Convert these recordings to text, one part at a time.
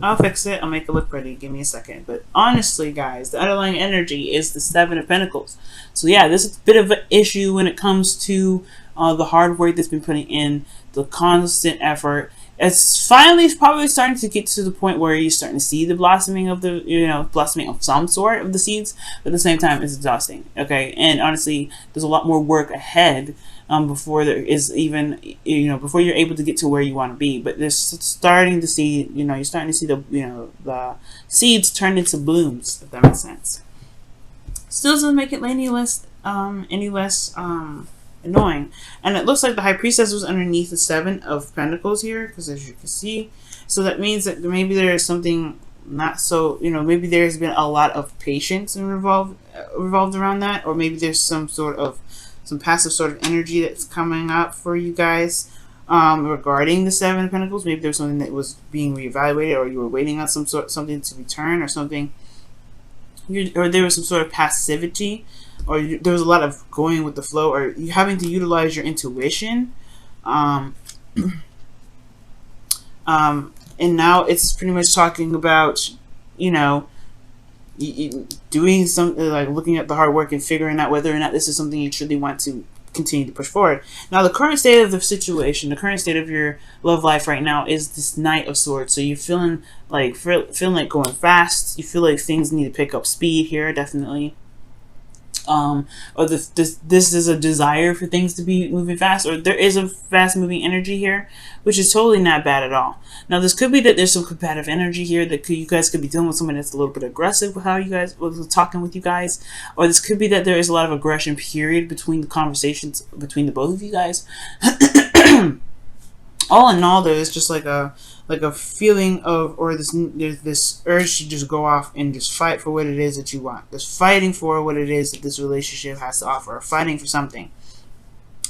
I'll fix it. I'll make it look pretty. Give me a second. But honestly, guys, the underlying energy is the Seven of Pentacles. So yeah, this is a bit of an issue when it comes to the hard work that's been putting in, the constant effort. It's finally probably starting to get to the point where you're starting to see the blossoming of the, blossoming of some sort of the seeds. But at the same time, it's exhausting. Okay, and honestly, there's a lot more work ahead. Before there is even, before you're able to get to where you want to be. But there's starting to see, you're starting to see the seeds turn into blooms, if that makes sense. Still doesn't make it any less annoying. And it looks like the High Priestess was underneath the Seven of Pentacles here, because as you can see, so that means that maybe there is something not so, maybe there's been a lot of patience revolved around that, or maybe there's some passive sort of energy that's coming up for you guys regarding the Seven of Pentacles. Maybe there's something that was being reevaluated, or you were waiting on something to return, or something, or there was some sort of passivity, or there was a lot of going with the flow, or you having to utilize your intuition. And now it's pretty much talking about, doing something like looking at the hard work and figuring out whether or not this is something you truly want to continue to push forward. Now, the current state of the situation, the current state of your love life right now is this Knight of Swords. So you're feeling like going fast. You feel like things need to pick up speed here, definitely. Or this is a desire for things to be moving fast, or there is a fast moving energy here, which is totally not bad at all. Now, this could be that there's some combative energy here, that you guys could be dealing with someone that's a little bit aggressive with how you guys was talking with you guys, or this could be that there is a lot of aggression period between the conversations between the both of you guys. All in all, there's just like a feeling of, or there's this urge to just go off and just fight for what it is that you want. Just fighting for what it is that this relationship has to offer, or fighting for something.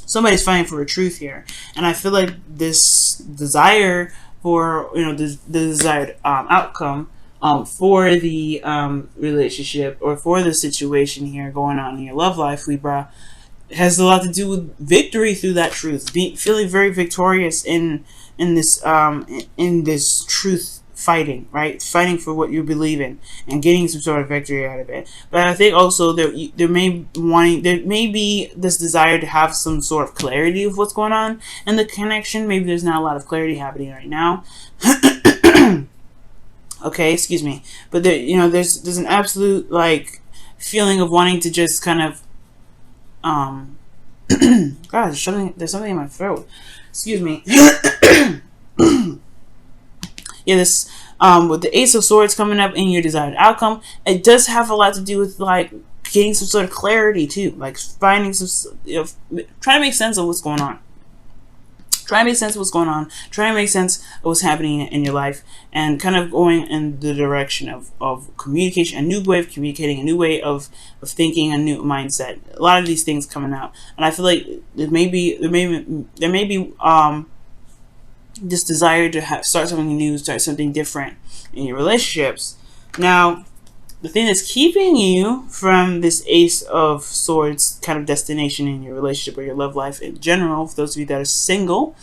Somebody's fighting for a truth here, and I feel like this desire for, the desired outcome for the relationship, or for the situation here going on in your love life, Libra, has a lot to do with victory through that truth. Feeling very victorious in this truth fighting, right? Fighting for what you believe in and getting some sort of victory out of it. But I think also there may be this desire to have some sort of clarity of what's going on in the connection. Maybe there's not a lot of clarity happening right now. Okay, excuse me. But there's an absolute feeling of wanting to just kind of God, there's something in my throat. Excuse me. Yeah, this with the Ace of Swords coming up in your desired outcome, it does have a lot to do with getting some sort of clarity too, finding some, trying to make sense of what's going on. Try to make sense of what's going on. Try to make sense of what's happening in your life, and kind of going in the direction of communication, a new way of communicating, a new way of thinking, a new mindset. A lot of these things coming out, and I feel like there may be this desire to start something new, start something different in your relationships. Now, the thing that's keeping you from this Ace of Swords kind of destination in your relationship or your love life in general, for those of you that are single,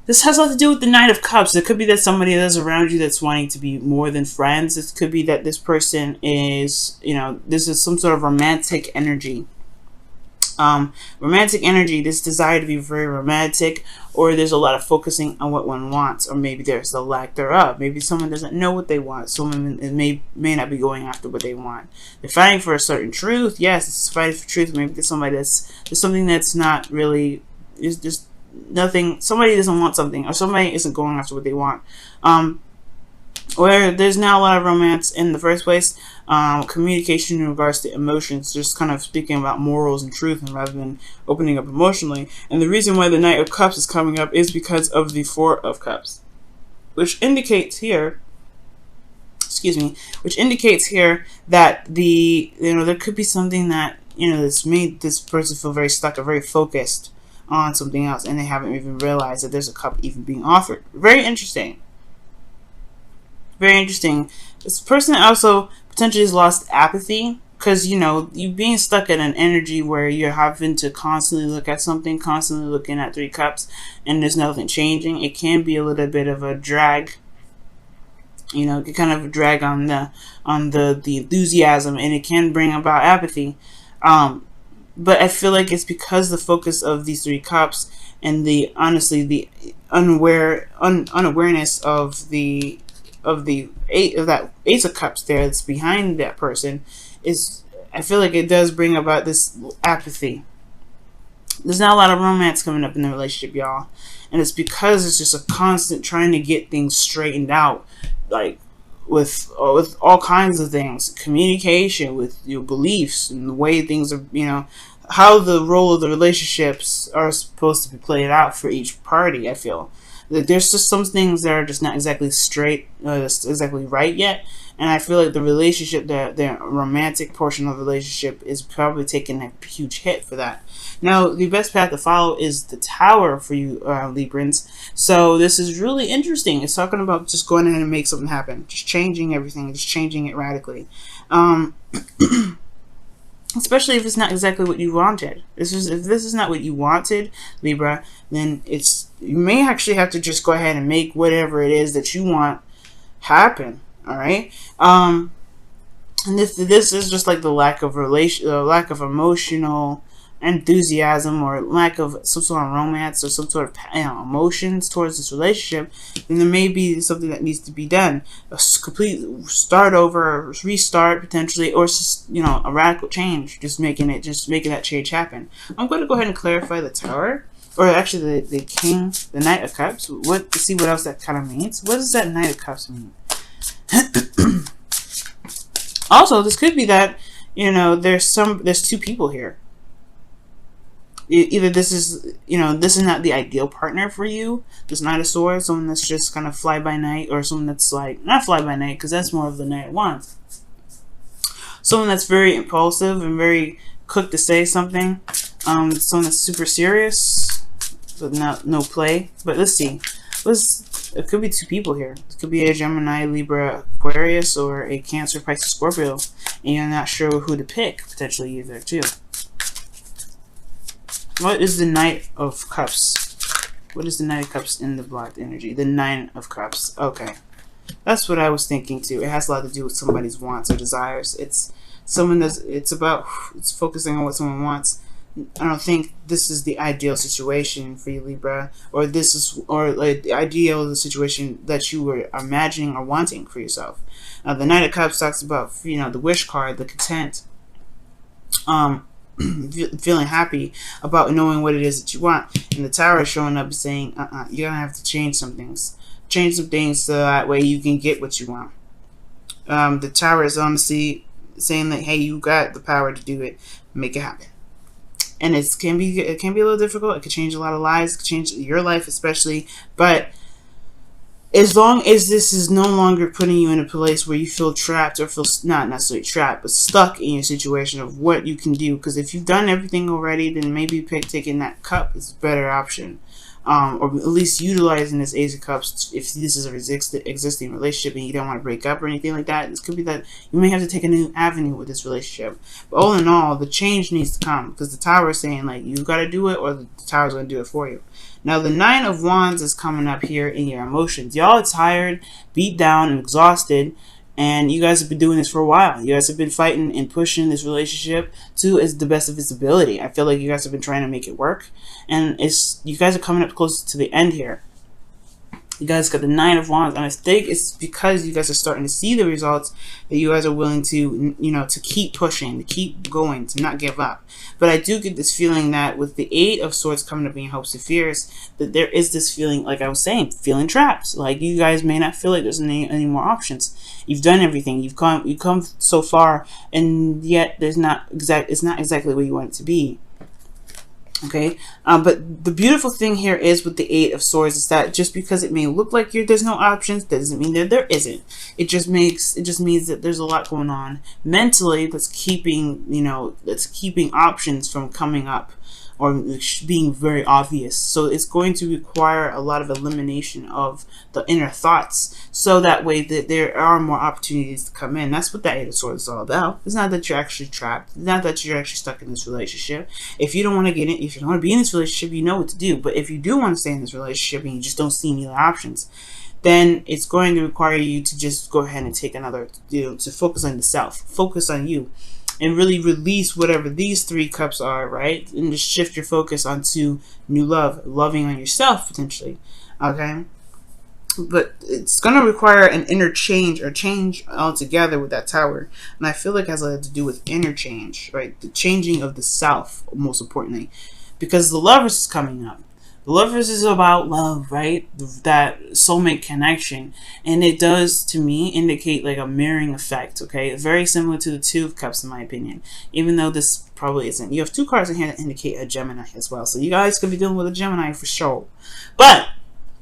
this has a lot to do with the Knight of Cups. It could be that somebody that's around you that's wanting to be more than friends. It could be that this person is, this is some sort of romantic energy. Romantic energy, this desire to be very romantic, or there's a lot of focusing on what one wants, or maybe there's a lack thereof. Maybe someone doesn't know what they want. Someone may not be going after what they want. They're fighting for a certain truth. Yes, it's fighting for truth. Maybe there's something that's not really, is just nothing. Somebody doesn't want something, or somebody isn't going after what they want. Where there's not a lot of romance in the first place. Communication in regards to emotions, just kind of speaking about morals and truth, and rather than opening up emotionally. And the reason why the Knight of Cups is coming up is because of the Four of Cups, which indicates here, that there could be something that that's made this person feel very stuck or very focused on something else, and they haven't even realized that there's a cup even being offered. Very interesting. Very interesting. This person also potentially has lost apathy, because you being stuck in an energy where you're having to constantly look at something, constantly looking at Three Cups, and there's nothing changing. It can be a little bit of a drag. You know, it can kind of drag on the enthusiasm, and it can bring about apathy. But I feel like it's because the focus of these three cups and the honestly the unawareness of the eight of that ace of cups there that's behind that person is, I feel like it does bring about this apathy. There's not a lot of romance coming up in the relationship, y'all, and it's because it's just a constant trying to get things straightened out, like with all kinds of things, communication, with your beliefs and the way things are, you know, how the role of the relationships are supposed to be played out for each party. I feel that there's just some things that are just not exactly straight, exactly right yet, and I feel like the relationship, the romantic portion of the relationship, is probably taking a huge hit for that. Now, the best path to follow is the Tower for you, Librans. So this is really interesting. It's talking about just going in and make something happen, just changing everything, just changing it radically. Especially if it's not exactly what you wanted. If this is not what you wanted, Libra, then you may actually have to just go ahead and make whatever it is that you want happen. All right. And this is just like the lack of lack of emotional enthusiasm, or lack of some sort of romance or some sort of, you know, emotions towards this relationship, then there may be something that needs to be done, a complete start over, restart potentially, or just, you know, a radical change, just making that change happen. I'm going to go ahead and clarify the Tower, or actually the King, the Knight of Cups, to see what else that kind of means. What does that Knight of Cups mean? Also, this could be that, you know, there's two people here. Either this is, you know, this is not the ideal partner for you, this Knight of Swords, someone that's just kind of fly by night, or someone that's like, not fly by night, because that's more of the Knight of Wands. Someone that's very impulsive and very quick to say something. Someone that's super serious, but no play. But let's see. It could be two people here. It could be a Gemini, Libra, Aquarius, or a Cancer, Pisces, Scorpio, and you're not sure who to pick, potentially either too. What is the Knight of Cups? What is the Knight of Cups in the blocked energy? The Nine of Cups. Okay. That's what I was thinking too. It has a lot to do with somebody's wants or desires. It's focusing on what someone wants. I don't think this is the ideal situation for you, Libra, or like the ideal situation that you were imagining or wanting for yourself. The Knight of Cups talks about, you know, the wish card, the content, feeling happy about knowing what it is that you want, and the Tower is showing up saying, you're gonna have to change some things so that way you can get what you want. The Tower is honestly saying that, hey, you got the power to do it, make it happen. And it can be a little difficult. It could change a lot of lives. It could change your life especially. But as long as this is no longer putting you in a place where you feel trapped, or feel not necessarily trapped, but stuck in your situation of what you can do. Because if you've done everything already, then maybe taking that cup is a better option. Or at least utilizing this Ace of Cups if this is a existing relationship and you don't want to break up or anything like that. This could be that you may have to take a new avenue with this relationship. But all in all, the change needs to come, because the Tower is saying, like, you got to do it, or the Tower is going to do it for you. Now, the Nine of Wands is coming up here in your emotions. Y'all are tired, beat down, and exhausted. And you guys have been doing this for a while. You guys have been fighting and pushing this relationship to the best of its ability. I feel like you guys have been trying to make it work. And you guys are coming up close to the end here. You guys got the Nine of Wands, and I think it's because you guys are starting to see the results that you guys are willing to, you know, to keep pushing, to keep going, to not give up. But I do get this feeling that with the Eight of Swords coming up in your hopes and fears, that there is this feeling, like I was saying, feeling trapped. Like you guys may not feel like there's any more options. You've done everything. You've come so far, and yet it's not exactly where you want it to be. Okay, but the beautiful thing here is with the Eight of Swords is that just because it may look like there's no options, doesn't mean that there isn't. It just means that there's a lot going on mentally that's keeping options from coming up or being very obvious. So it's going to require a lot of elimination of the inner thoughts, so that way that there are more opportunities to come in. That's what that Eight of Swords is all about. It's not that you're actually trapped. It's not that you're actually stuck in this relationship. If you don't want to get in, if you don't want to be in this relationship, you know what to do. But if you do want to stay in this relationship and you just don't see any other options, then it's going to require you to just go ahead and take another, to focus on the self, focus on you, and really release whatever these 3 cups are, right? And just shift your focus onto new love, loving on yourself potentially, okay? But it's going to require an interchange or change altogether with that Tower. And I feel like it has a lot to do with interchange, right? The changing of the self, most importantly. Because the Lovers is coming up. The Lovers is about love, right? That soulmate connection. And it does, to me, indicate like a mirroring effect, okay? Very similar to the 2 of Cups, in my opinion. Even though this probably isn't. You have 2 cards in here that indicate a Gemini as well. So you guys could be dealing with a Gemini for sure. But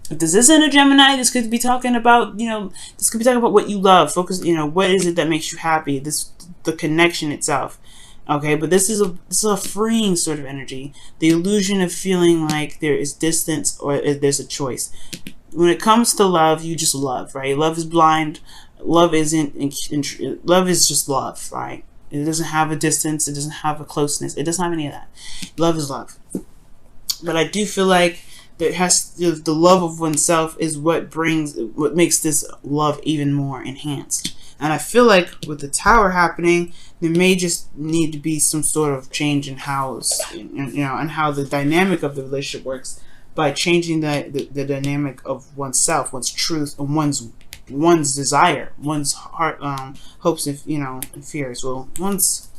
if this isn't a Gemini, this could be talking about, this could be talking about what you love. Focus, what is it that makes you happy? The connection itself. Okay, but this is a freeing sort of energy. The illusion of feeling like there is distance or there's a choice. When it comes to love, you just love, right? Love is blind. Love isn't. Love is just love, right? It doesn't have a distance. It doesn't have a closeness. It doesn't have any of that. Love is love. But I do feel like it has the love of oneself is what makes this love even more enhanced. And I feel like with the Tower happening, there may just need to be some sort of change in how and how the dynamic of the relationship works by changing the dynamic of oneself, one's truth, and one's desire, one's heart, hopes, and fears. Well, one's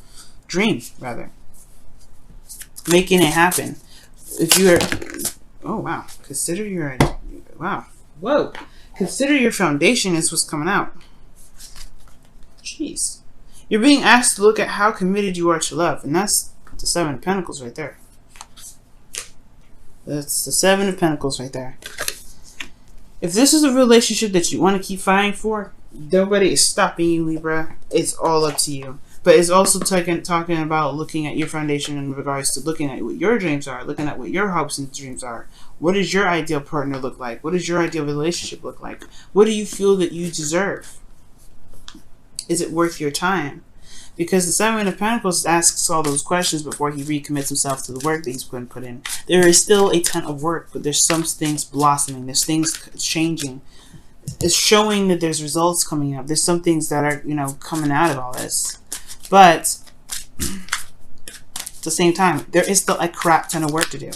dream rather, making it happen. If you are, oh wow, consider your consider your foundation is what's coming out. Jeez. You're being asked to look at how committed you are to love. And that's the 7 of Pentacles right there. That's the 7 of Pentacles right there. If this is a relationship that you want to keep fighting for, nobody is stopping you, Libra. It's all up to you. But it's also talking about looking at your foundation in regards to looking at what your dreams are, looking at what your hopes and dreams are. What does your ideal partner look like? What does your ideal relationship look like? What do you feel that you deserve? Is it worth your time? Because the 7 of Pentacles asks all those questions before he recommits himself to the work that he's going to put in. There is still a ton of work, but there's some things blossoming. There's things changing. It's showing that there's results coming up. There's some things that are, coming out of all this. But at the same time, there is still a crap ton of work to do.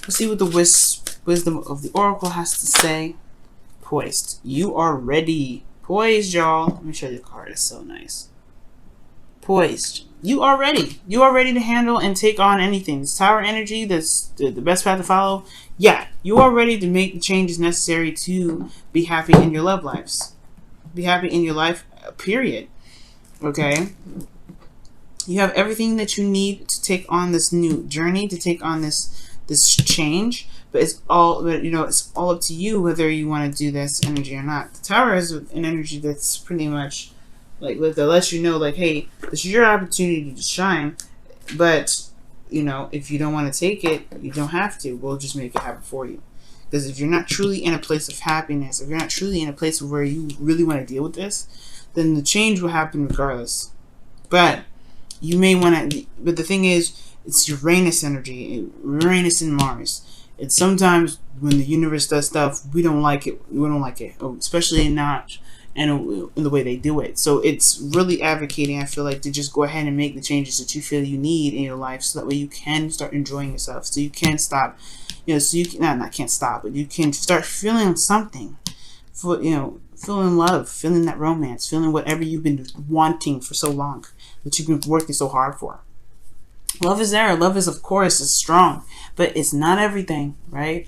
Let's see what the wisdom of the Oracle has to say. Poised. You are ready. Poised, y'all. Let me show you the card. It's so nice. Poised. You are ready. You are ready to handle and take on anything. This Tower energy, that's the best path to follow. Yeah, you are ready to make the changes necessary to be happy in your love lives. Be happy in your life, period. Okay? You have everything that you need to take on this new journey, to take on this change. But it's all up to you whether you want to do this energy or not. The Tower is an energy that's pretty much like that lets you know, like, hey, this is your opportunity to shine. But if you don't want to take it, you don't have to. We'll just make it happen for you. Because if you're not truly in a place of happiness, if you're not truly in a place where you really want to deal with this, then the change will happen regardless. But you may want to. But the thing is, it's Uranus energy, Uranus and Mars. And sometimes when the universe does stuff, we don't like it. We don't like it, especially not in the way they do it. So it's really advocating, I feel like, to just go ahead and make the changes that you feel you need in your life, so that way you can start enjoying yourself. So you can stop, so you can not can't stop, but you can start feeling something, for feeling love, feeling that romance, feeling whatever you've been wanting for so long, that you've been working so hard for. Love is there. Love is, of course, is strong, but it's not everything, right?